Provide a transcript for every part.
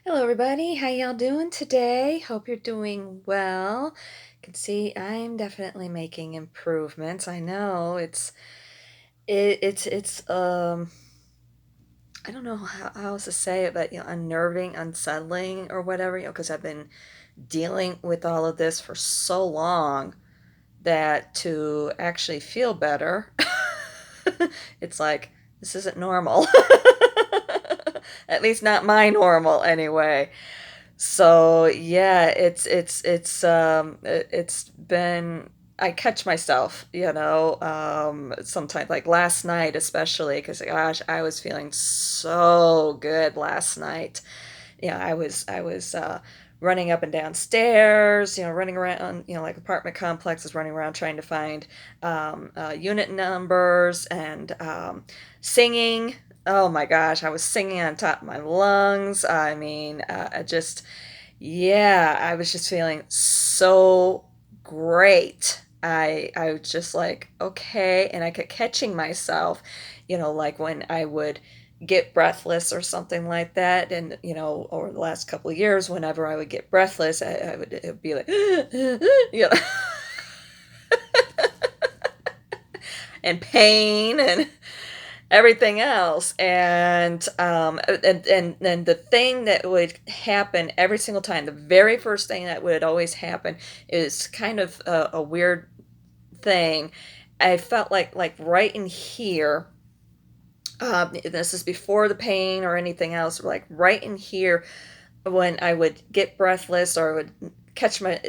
Hello everybody, how y'all doing today? Hope you're doing well. Can see I'm definitely making improvements. I know it's I don't know how else to say it, but unnerving, unsettling or whatever, because I've been dealing with all of this for so long that to actually feel better, it's like this isn't normal. At least not my normal anyway. So yeah, it's been I catch myself, sometimes like last night especially because gosh, I was feeling so good last night. I was running up and down stairs, running around, like apartment complexes, running around trying to find unit numbers and singing. Oh my gosh, I was singing on top of my lungs. I mean, yeah, I was just feeling so great. I was just like, okay, and I kept catching myself, like when I would get breathless or something like that, and over the last couple of years, whenever I would get breathless, I would it would be like, and pain and everything else. And the thing that would happen every single time, the very first thing that would always happen is kind of a weird thing. I felt like right in here. This is before the pain or anything else. Like right in here, when I would get breathless or would catch my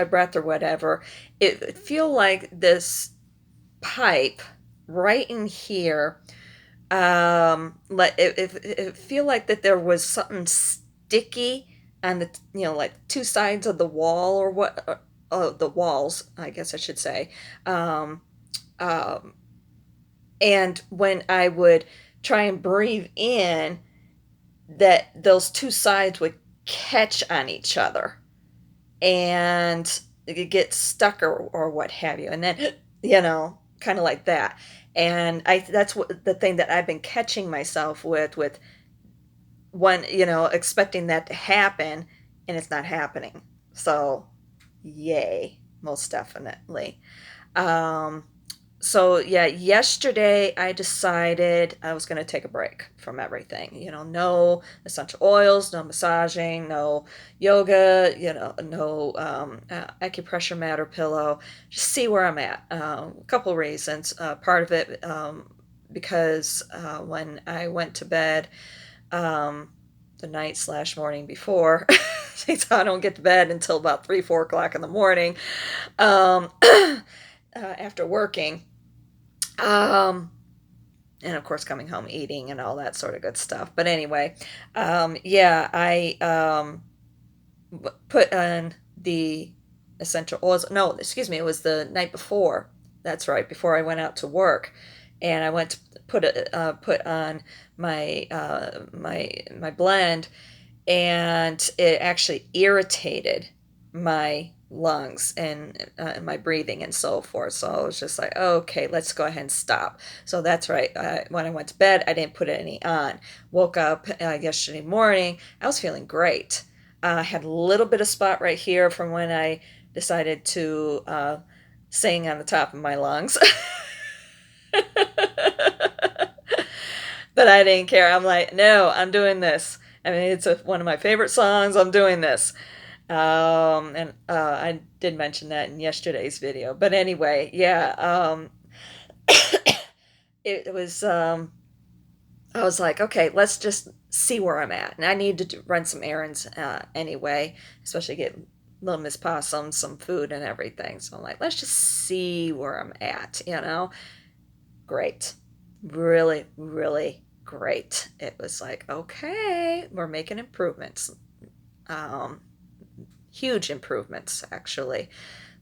breath or whatever, it would feel like this pipe right in here, like it feel like that there was something sticky on the like two sides of the wall or what, the walls, I guess I should say. um um and when I would try and breathe in, that those two sides would catch on each other and it get stuck or what have you, and then kind of like that. And I that's what the thing that I've been catching myself with one, expecting that to happen, and it's not happening. So yay, most definitely. um so yeah, yesterday I decided I was going to take a break from everything. No essential oils, no massaging, no yoga, no acupressure mat or pillow. Just see where I'm at. A couple reasons. Part of it, because when I went to bed, um, the night slash morning before, so I don't get to bed until about 3, 4 o'clock in the morning, after working. Um, and of course, coming home, eating, and all that sort of good stuff. But anyway, yeah, I put on the essential oils. No, excuse me, it was the night before. That's right, before I went out to work, and I went to put on my blend, and it actually irritated my lungs and my breathing and so forth. So I was just like, okay, let's go ahead and stop. So that's right. When I went to bed, I didn't put any on. Woke up yesterday morning, I was feeling great. I had a little bit of spot right here from when I decided to sing on the top of my lungs. But I didn't care. I'm like, no, I'm doing this. I mean, it's one of my favorite songs. I'm doing this. And I did mention that in yesterday's video. But anyway, yeah, it was, I was like, okay, let's just see where I'm at. And I need to run some errands anyway, especially get little Miss Possum some food and everything. So I'm like, let's just see where I'm at. Great. Really, really great. It was like, okay, we're making improvements. Um, Huge improvements, actually,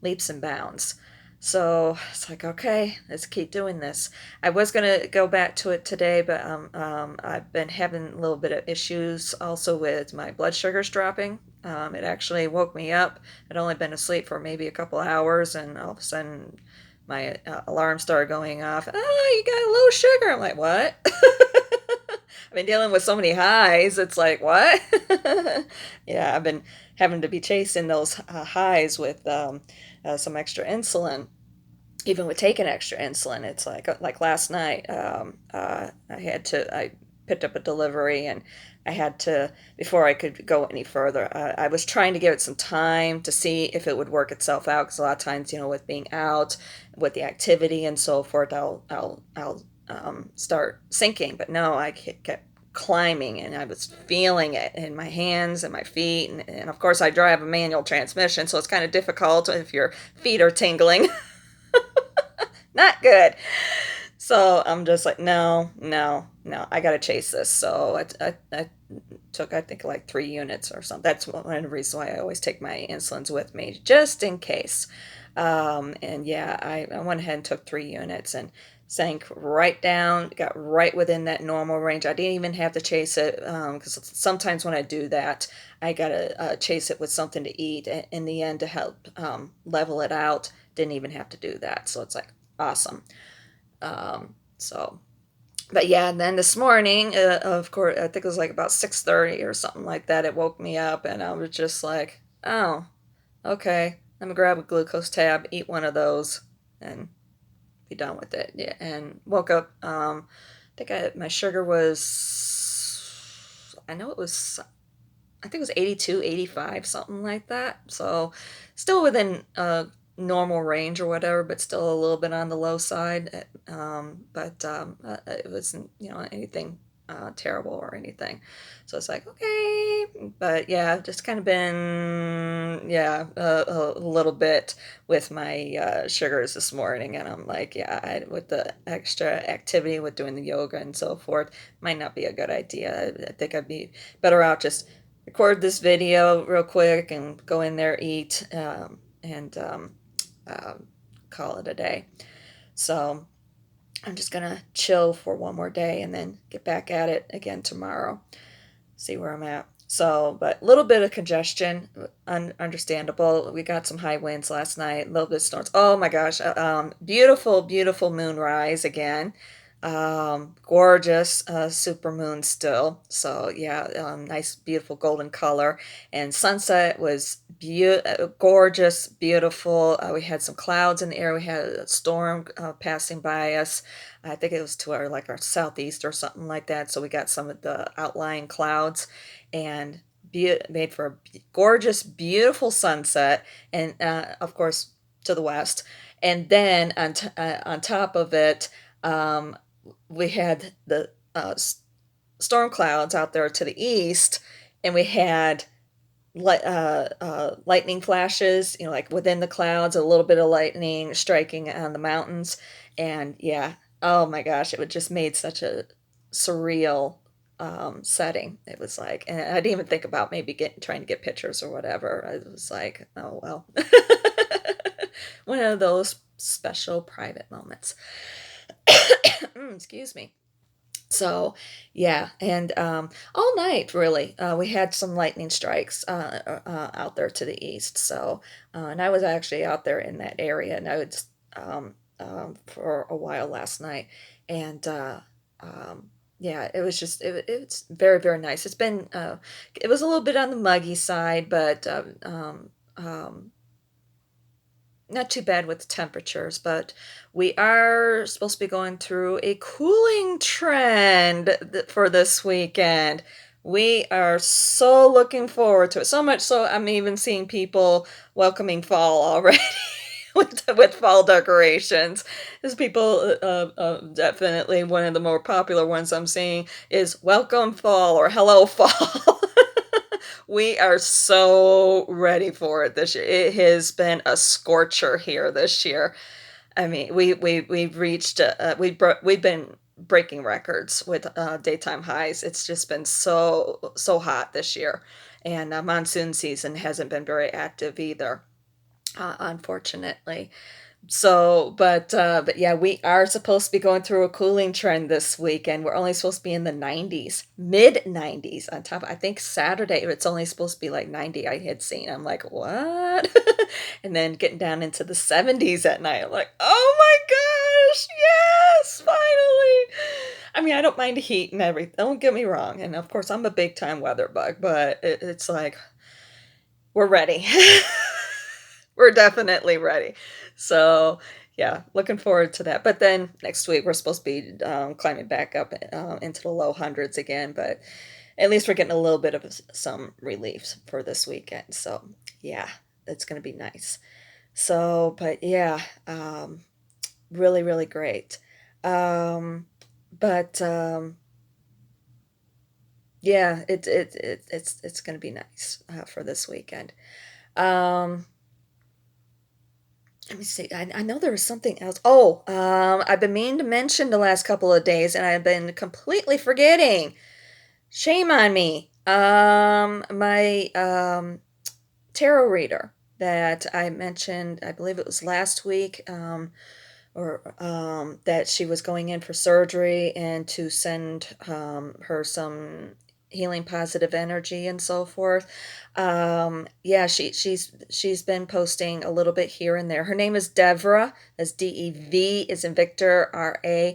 leaps and bounds. So it's like, okay, let's keep doing this. I was going to go back to it today, but I've been having a little bit of issues also with my blood sugars dropping. It actually woke me up. I'd only been asleep for maybe a couple hours, and all of a sudden my alarm started going off. Oh, you got low sugar. I'm like, what? I've been dealing with so many highs. It's like, what? Yeah, I've been having to be chasing those highs with some extra insulin. Even with taking extra insulin, it's like last night, I picked up a delivery and I had to, before I could go any further, I was trying to give it some time to see if it would work itself out. Because a lot of times, with being out, with the activity and so forth, I'll start sinking. But no, I kept climbing and I was feeling it in my hands and my feet. And of course, I drive a manual transmission, so it's kind of difficult if your feet are tingling. Not good. So I'm just like, no, no, no, I got to chase this. So I took, I think, like 3 units or something. That's one of the reasons why I always take my insulins with me, just in case. And yeah, I went ahead and took 3 units and sank right down, got right within that normal range. I didn't even have to chase it because sometimes when I do that, I got to chase it with something to eat in the end to help level it out. Didn't even have to do that. So it's like, awesome. So, but yeah, and then this morning, of course, I think it was like about 6:30 or something like that. It woke me up, and I was just like, "Oh, okay. I'm gonna grab a glucose tab, eat one of those, and be done with it." Yeah, and woke up. I think my sugar was. I know it was. I think it was 82, 85, something like that. So, still within normal range or whatever, but still a little bit on the low side. But it wasn't, anything terrible or anything. So it's like, okay. But yeah, just kind of been, yeah, a little bit with my sugars this morning. And I'm like, yeah, with the extra activity with doing the yoga and so forth, might not be a good idea. I think I'd be better out just record this video real quick and go in there, eat, and um, call it a day. So I'm just gonna chill for one more day and then get back at it again tomorrow. See where I'm at. So, but a little bit of congestion, understandable. We got some high winds last night, a little bit of storms. Oh my gosh, beautiful, beautiful moonrise again. Gorgeous super moon still. So yeah, nice, beautiful golden color. And sunset was gorgeous, beautiful. We had some clouds in the air. We had a storm passing by us. I think it was to our southeast or something like that. So we got some of the outlying clouds and made for a gorgeous, beautiful sunset. And of course, to the west. And then on top of it, um, we had the storm clouds out there to the east, and we had lightning flashes, like within the clouds, a little bit of lightning striking on the mountains. And yeah, oh my gosh, it would just made such a surreal setting. It was like, and I didn't even think about maybe trying to get pictures or whatever. I was like, oh well, one of those special private moments. Excuse me. So, yeah, and all night really, we had some lightning strikes out there to the east. So, and I was actually out there in that area, and I was for a while last night, and yeah, it was just it's very very nice. It was a little bit on the muggy side, but not too bad with the temperatures, but we are supposed to be going through a cooling trend for this weekend. We are so looking forward to it. So much so, I'm even seeing people welcoming fall already with fall decorations. There's people, definitely one of the more popular ones I'm seeing is Welcome Fall or Hello Fall. We are so ready for it this year. It has been a scorcher here this year. I mean, we've reached we've been breaking records with daytime highs. It's just been so hot this year, and monsoon season hasn't been very active either, unfortunately. So, but yeah, we are supposed to be going through a cooling trend this weekend. We're only supposed to be in the 90s, mid 90s on top. I think Saturday it's only supposed to be like 90. I had seen. I'm like, what? And then getting down into the 70s at night. I'm like, oh my gosh, yes, finally. I mean, I don't mind heat and everything. Don't get me wrong. And of course, I'm a big time weather bug, but it's like we're ready. We're definitely ready. So, yeah, looking forward to that. But then next week we're supposed to be climbing back up into the low hundreds again. But at least we're getting a little bit of some relief for this weekend. So, yeah, it's going to be nice. So, but yeah, really, really great. Um, but yeah, it's going to be nice for this weekend. Um, Let me see. I know there was something else. Oh, I've been meaning to mention the last couple of days, and I've been completely forgetting. Shame on me. My tarot reader that I mentioned, I believe it was last week, or that she was going in for surgery and to send her some healing positive energy and so forth. Yeah, she's been posting a little bit here and there. Her name is Devra, as DEV is in Victor RA.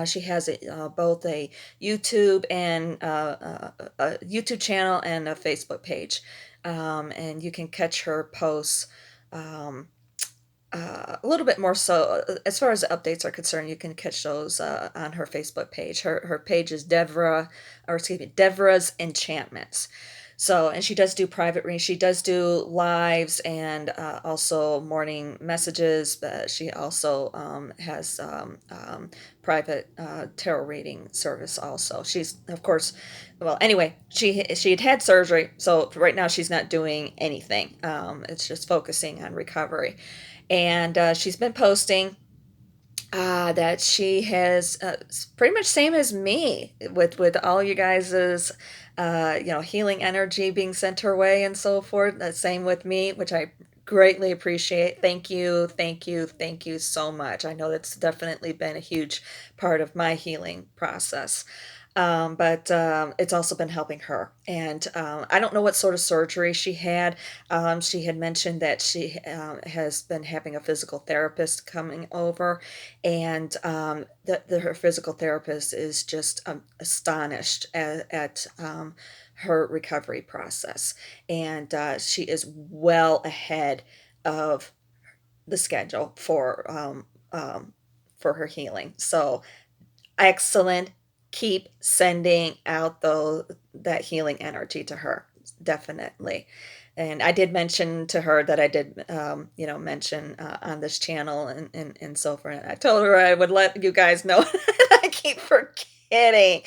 She has both a YouTube and a YouTube channel and a Facebook page, and you can catch her posts. Um, a little bit more so as far as the updates are concerned, you can catch those on her Facebook page. Her page is Devra, or excuse me, Devra's Enchantments. So, and she does do private readings. She does do lives and also morning messages. But she also has private tarot reading service. Also, she's of course, well, anyway, she had surgery, so right now she's not doing anything. It's just focusing on recovery, and she's been posting that she has pretty much same as me with all you guys's healing energy being sent her way and so forth. The same with me, which I greatly appreciate. Thank you, thank you, thank you so much. I know that's definitely been a huge part of my healing process. But it's also been helping her. And I don't know what sort of surgery she had. She had mentioned that she has been having a physical therapist coming over, and her physical therapist is just astonished at her recovery process. And she is well ahead of the schedule for her healing. So excellent. Keep sending out that healing energy to her. Definitely. And I did mention to her that I did, mention on this channel and so forth. I told her I would let you guys know. I keep forgetting.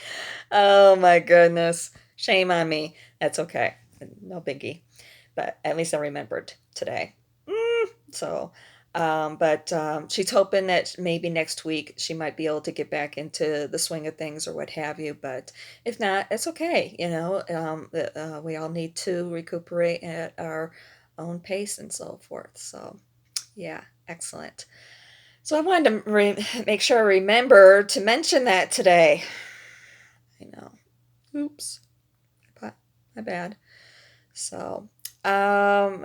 Oh my goodness. Shame on me. That's okay. No biggie. But at least I remembered today. So, but she's hoping that maybe next week she might be able to get back into the swing of things or what have you. But if not, it's okay. We all need to recuperate at our own pace and so forth. So, yeah, excellent. So I wanted to make sure I remember to mention that today. I know. Oops. My bad. So, um,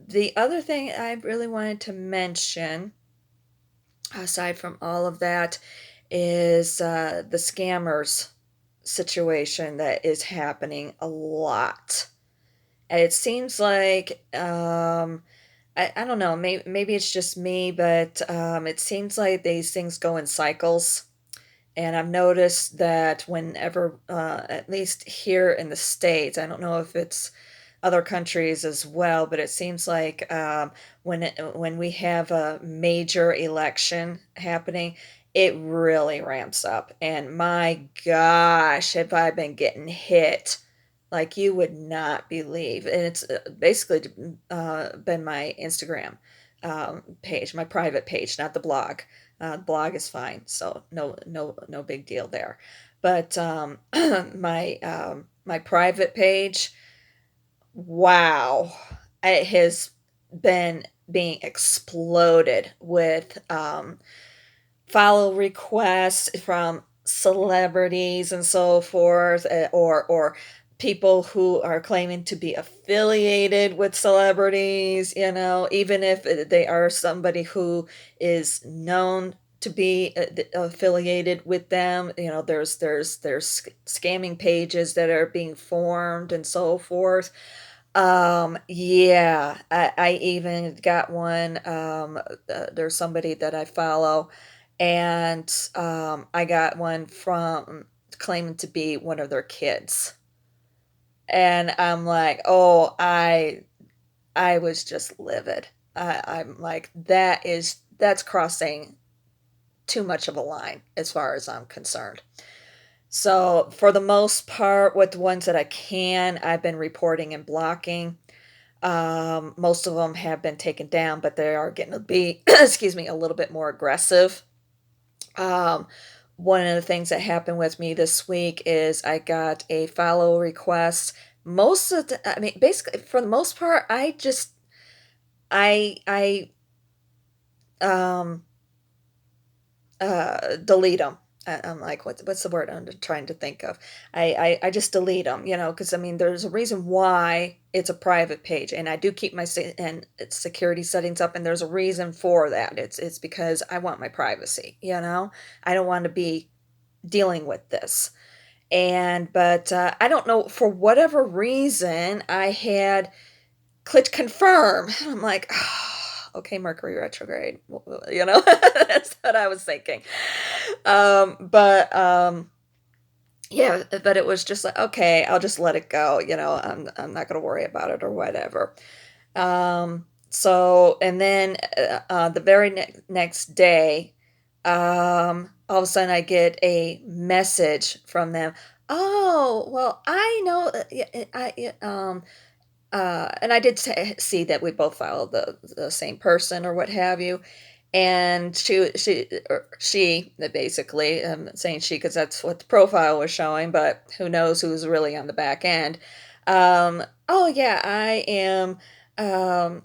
the other thing I really wanted to mention, aside from all of that, is the scammers situation that is happening a lot. And it seems like, I don't know, maybe it's just me, but it seems like these things go in cycles. And I've noticed that whenever, at least here in the States, I don't know if it's other countries as well, but it seems like when we have a major election happening, it really ramps up. And my gosh, have I been getting hit like you would not believe. And it's basically been my Instagram page, my private page, not the blog. The blog is fine, so no big deal there. But my private page, wow, it has been being exploded with follow requests from celebrities and so forth, or people who are claiming to be affiliated with celebrities, even if they are somebody who is known to be affiliated with them. You know, there's scamming pages that are being formed and so forth. Yeah, I even got one. There's somebody that I follow, and I got one from claiming to be one of their kids, and I'm like, oh, I was just livid. I'm like, that's crossing too much of a line as far as I'm concerned. So, for the most part, with the ones that I can, I've been reporting and blocking. Most of them have been taken down, but they are getting to be, excuse me, a little bit more aggressive. Um, One of the things that happened with me this week is I got a follow request. I mean, basically, for the most part, I delete them. I'm like, what's the word I'm trying to think of? I just delete them, you know, because I mean, there's a reason why it's a private page, and I do keep my and its security settings up, and there's a reason for that. It's because I want my privacy, you know. I don't want to be dealing with this, and but I don't know, for whatever reason I had click confirm. I'm like, oh, okay, Mercury retrograde. You know, that's what I was thinking. But yeah, but it was just like, okay, I'll just let it go. You know, I'm not going to worry about it or whatever. So, and then the very next day, all of a sudden I get a message from them. Oh, well, I know, and I did see that we both followed the same person or what have you. And she basically, saying she because that's what the profile was showing, but who knows who's really on the back end. Oh yeah, I am so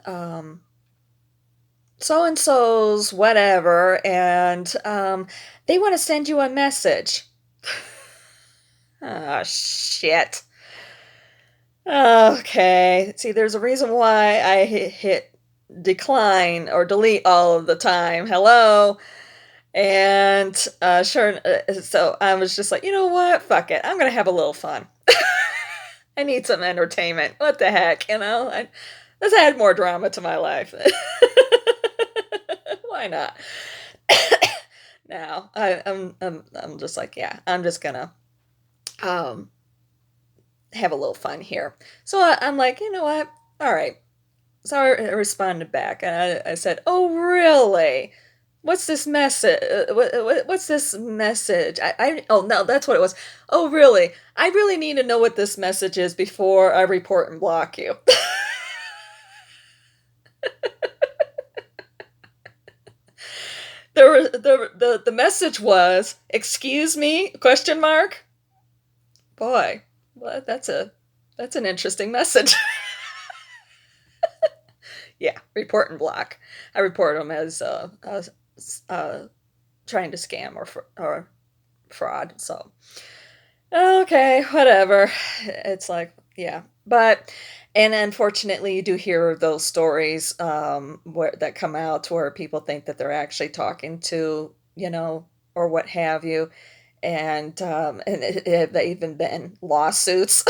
and so's whatever, and they want to send you a message. Oh shit. Okay. See, there's a reason why I hit decline or delete all of the time. Hello. And sure, so I was just like, you know what? Fuck it. I'm gonna have a little fun. I need some entertainment. What the heck, you know? Let's add more drama to my life. Why not? Now I'm just like, yeah, I'm just gonna um have a little fun here. So I'm like, you know what? All right. So I responded back, and I said, "Oh, really? What's this message? What's this message? Oh no, that's what it was. Oh, really? I really need to know what this message is before I report and block you." The message was, "Excuse me?" Question mark. Boy, well, that's an interesting message. Yeah, report and block. I report them as uh, trying to scam or fraud. So okay, whatever. It's like, yeah. But and unfortunately you do hear those stories where that come out where people think that they're actually talking to, you know, or what have you. And it even been lawsuits.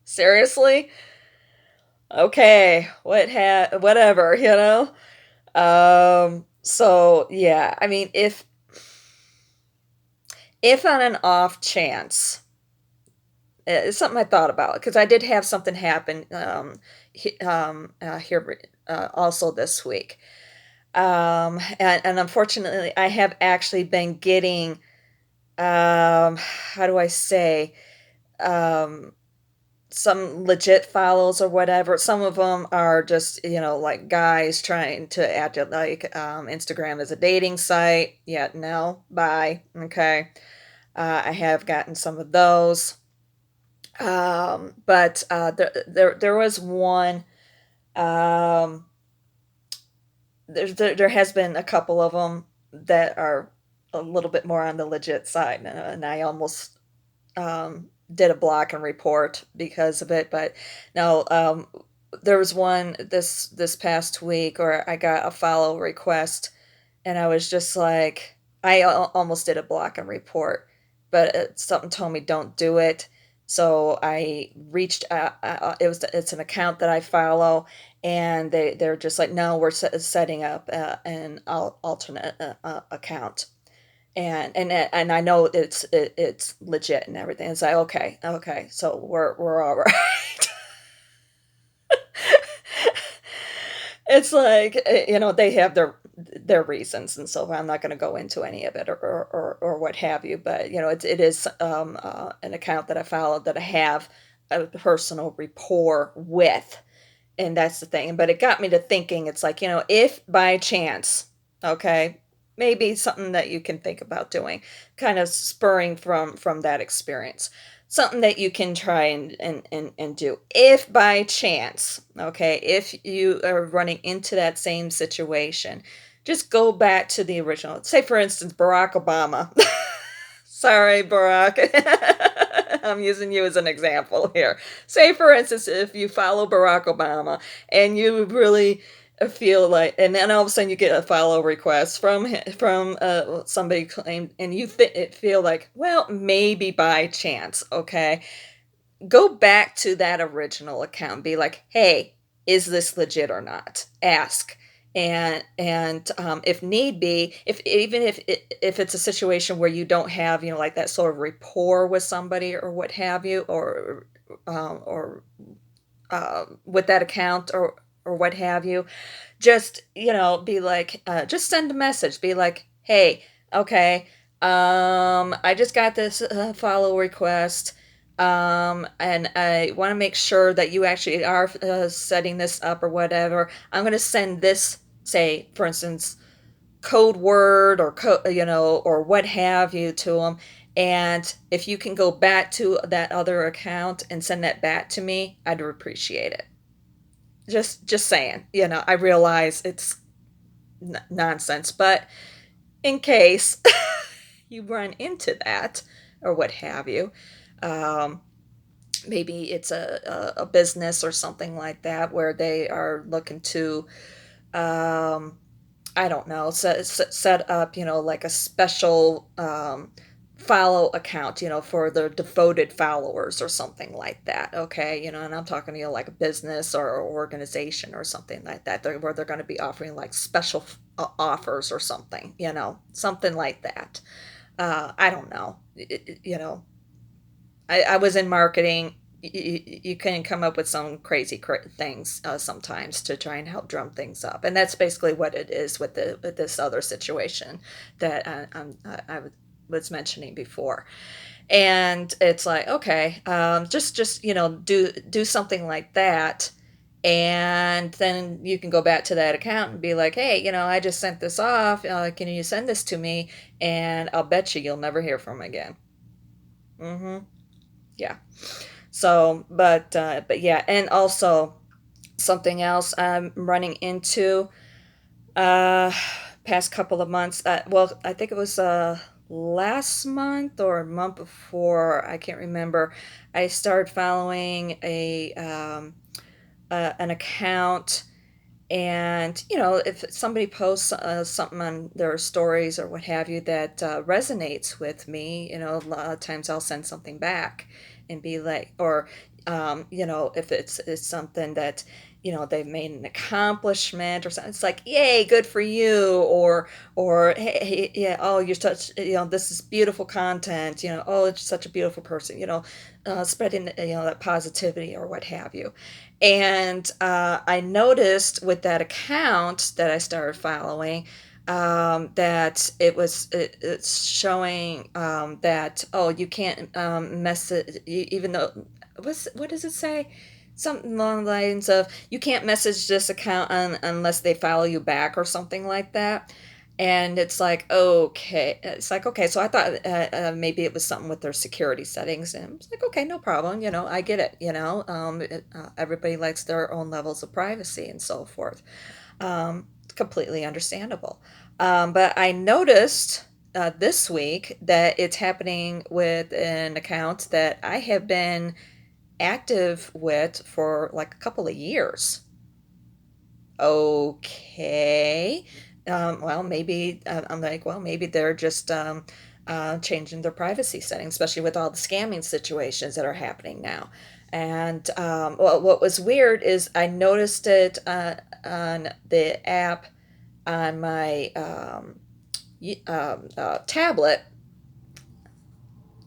Seriously? Okay, whatever, you know? So yeah, I mean, if on an off chance, it's something I thought about because I did have something happen here also this week. And unfortunately, I have actually been getting, how do I say, um, some legit follows or whatever. Some of them are just, you know, like guys trying to act like Instagram is a dating site. Yeah, no, bye. Okay. I have gotten some of those. But there was one. Um, there has been a couple of them that are a little bit more on the legit side, and I almost did a block and report because of it. But no, there was one this past week where I got a follow request, And I was just like, almost did a block and report, but something told me don't do it. So I reached it's an account that I follow, and they're just like, no, we're setting up an alternate account, and I know it's legit and everything. It's like, okay, okay, so we're all right. It's like, they have their reasons, and so I'm not gonna go into any of it or what have you, but, it is, an account that I follow that I have a personal rapport with, and that's the thing, but it got me to thinking, it's like, if by chance, okay, maybe something that you can think about doing, kind of spurring from that experience. Something that you can try and do. If by chance, okay, if you are running into that same situation, just go back to the original. Say, for instance, Barack Obama. Sorry, Barack. I'm using you as an example here. Say, for instance, if you follow Barack Obama and you really feel like, and then all of a sudden you get a follow request from somebody claimed, and you feel like, well, maybe by chance, okay, go back to that original account. Be like, hey, is this legit or not? Ask. And if need be, if even if it's a situation where you don't have, like that sort of rapport with somebody or what have you, or with that account or what have you, just, be like, just send a message. Be like, hey, okay, I just got this follow request, and I want to make sure that you actually are setting this up or whatever. I'm going to send this, say, for instance, code word or or what have you to them. And if you can go back to that other account and send that back to me, I'd appreciate it. Just saying. I realize it's nonsense, but in case you run into that or what have you, um, maybe it's a business or something like that where they are looking to, um, I don't know, set up, like a special follow account, for their devoted followers or something like that. Okay. And I'm talking, like a business or organization or something like that, where they're going to be offering like special offers or something, something like that. I don't know. I was in marketing. You can come up with some crazy things sometimes to try and help drum things up, and that's basically what it is with this other situation that I was mentioning before. And it's like, okay, just do something like that, and then you can go back to that account and be like, hey, I just sent this off. Can you send this to me? And I'll bet you'll never hear from 'em again. Mm-hmm. Yeah. So, but yeah, and also something else I'm running into uh past couple of months. Well, I think it was last month or a month before, I can't remember. I started following an account, and if somebody posts something on their stories or what have you that resonates with me, a lot of times I'll send something back and be like, or if it's something that they've made an accomplishment or something, it's like, yay, good for you, or hey, yeah, oh, you're such, this is beautiful content, oh, it's such a beautiful person, spreading that positivity or what have you. And I noticed with that account that I started following, that it's showing that, oh, you can't message, even though, what does it say? Something along the lines of, you can't message this account unless they follow you back or something like that. And it's like, okay. It's like, okay. So I thought maybe it was something with their security settings. And it's like, okay, no problem. I get it. Everybody likes their own levels of privacy and so forth. Completely understandable. But I noticed this week that it's happening with an account that I have been active with for like a couple of years. Okay. well, maybe I'm like, well, maybe they're just changing their privacy settings, especially with all the scamming situations that are happening now. And well, what was weird is I noticed it on the app on my tablet.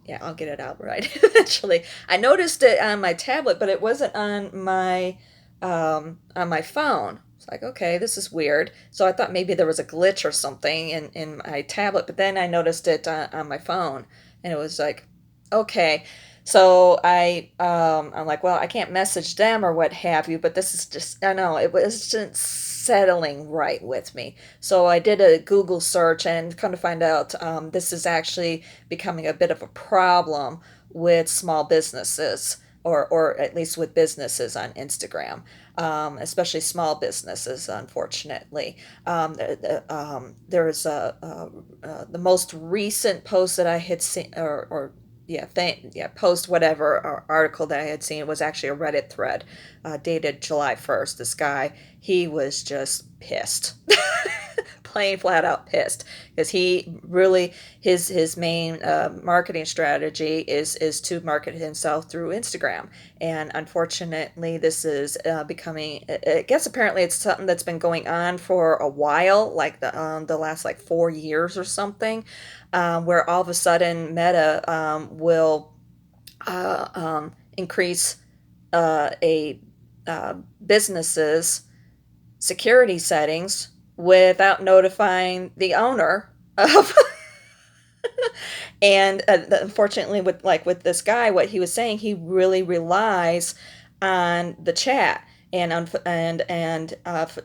Yeah, I'll get it out right eventually. I noticed it on my tablet, but it wasn't on my phone. It's like, okay, this is weird. So I thought maybe there was a glitch or something in my tablet, but then I noticed it on my phone, and it was like, okay. So I'm like, well, I can't message them or what have you, but this is just, I know it wasn't settling right with me. So I did a Google search and come to find out this is actually becoming a bit of a problem with small businesses, or at least with businesses on Instagram, especially small businesses, unfortunately. There's the most recent post that I had seen, or yeah, post whatever or article that I had seen was actually a Reddit thread dated July 1st. This guy, he was just pissed. Plain flat out pissed because he really his main marketing strategy is to market himself through Instagram, and unfortunately this is becoming, I guess apparently it's something that's been going on for a while, like the last like 4 years or something, where all of a sudden Meta will increase a business's security settings without notifying the owner of and unfortunately with this guy, what he was saying, he really relies on the chat and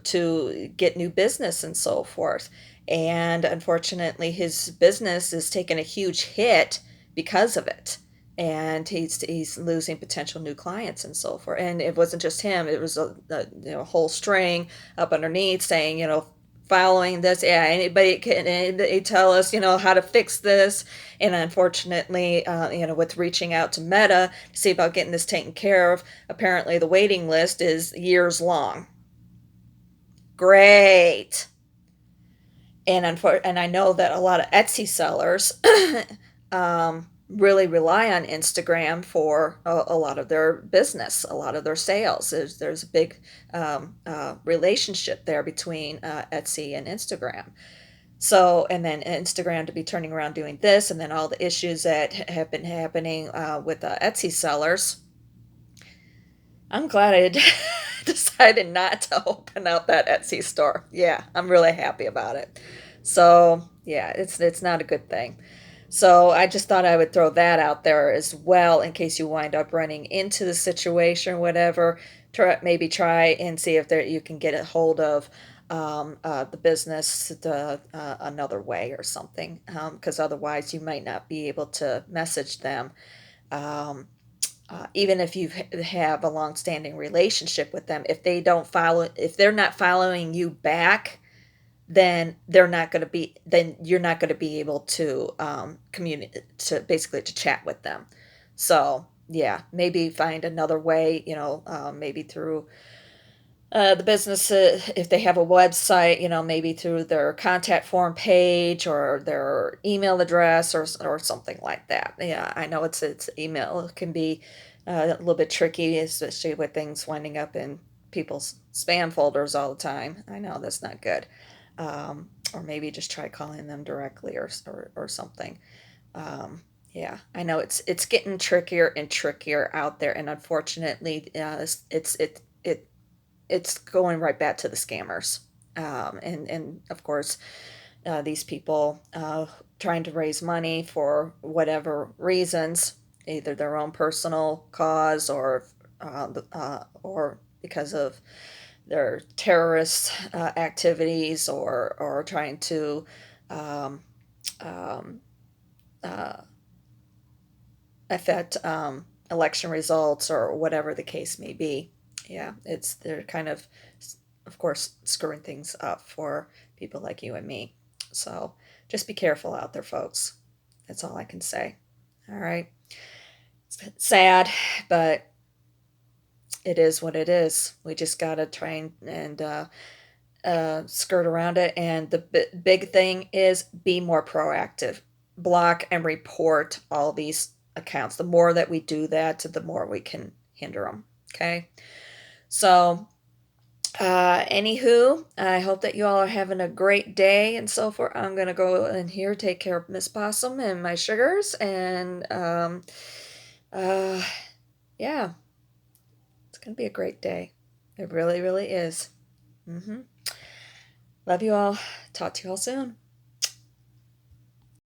to get new business and so forth, and unfortunately his business is taking a huge hit because of it, and he's losing potential new clients and so forth. And it wasn't just him, it was a whole string up underneath saying, following this, yeah, anybody can, and they tell us, how to fix this. And unfortunately, with reaching out to Meta to see about getting this taken care of, apparently the waiting list is years long. Great. And I know that a lot of Etsy sellers really rely on Instagram for a lot of their business, a lot of their sales. There's a big relationship there between Etsy and Instagram. So, and then Instagram to be turning around doing this, and then all the issues that have been happening with Etsy sellers. I'm glad I decided not to open up that Etsy store. Yeah, I'm really happy about it. So, yeah, it's not a good thing. So, I just thought I would throw that out there as well in case you wind up running into the situation or whatever. Maybe try and see if you can get a hold of the business another way or something, because otherwise you might not be able to message them. Um, Even if you have a long-standing relationship with them, if they're not following you back, then you're not going to be able to communicate, to basically to chat with them. So yeah, maybe find another way, maybe through the business, if they have a website, maybe through their contact form page or their email address, or something like that. Yeah, I know it's email can be a little bit tricky, especially with things winding up in people's spam folders all the time. I know that's not good. Or maybe just try calling them directly, or something. Um, yeah, I know it's getting trickier and trickier out there, and unfortunately, it's going right back to the scammers. And of course, these people trying to raise money for whatever reasons, either their own personal cause, or because of their terrorist activities, or trying to um, um, uh, affect election results, or whatever the case may be. Yeah, they're kind of course, screwing things up for people like you and me. So just be careful out there, folks. That's all I can say. All right. It's sad, but it is what it is. We just gotta try and skirt around it. And the big thing is be more proactive. Block and report all these accounts. The more that we do that, the more we can hinder them. Okay. So, anywho, I hope that you all are having a great day and so forth. I'm gonna go in here, take care of Miss Possum and my sugars, and uh, yeah, it's gonna be a great day. It really, really is. Hmm. Love you all. Talk to you all soon.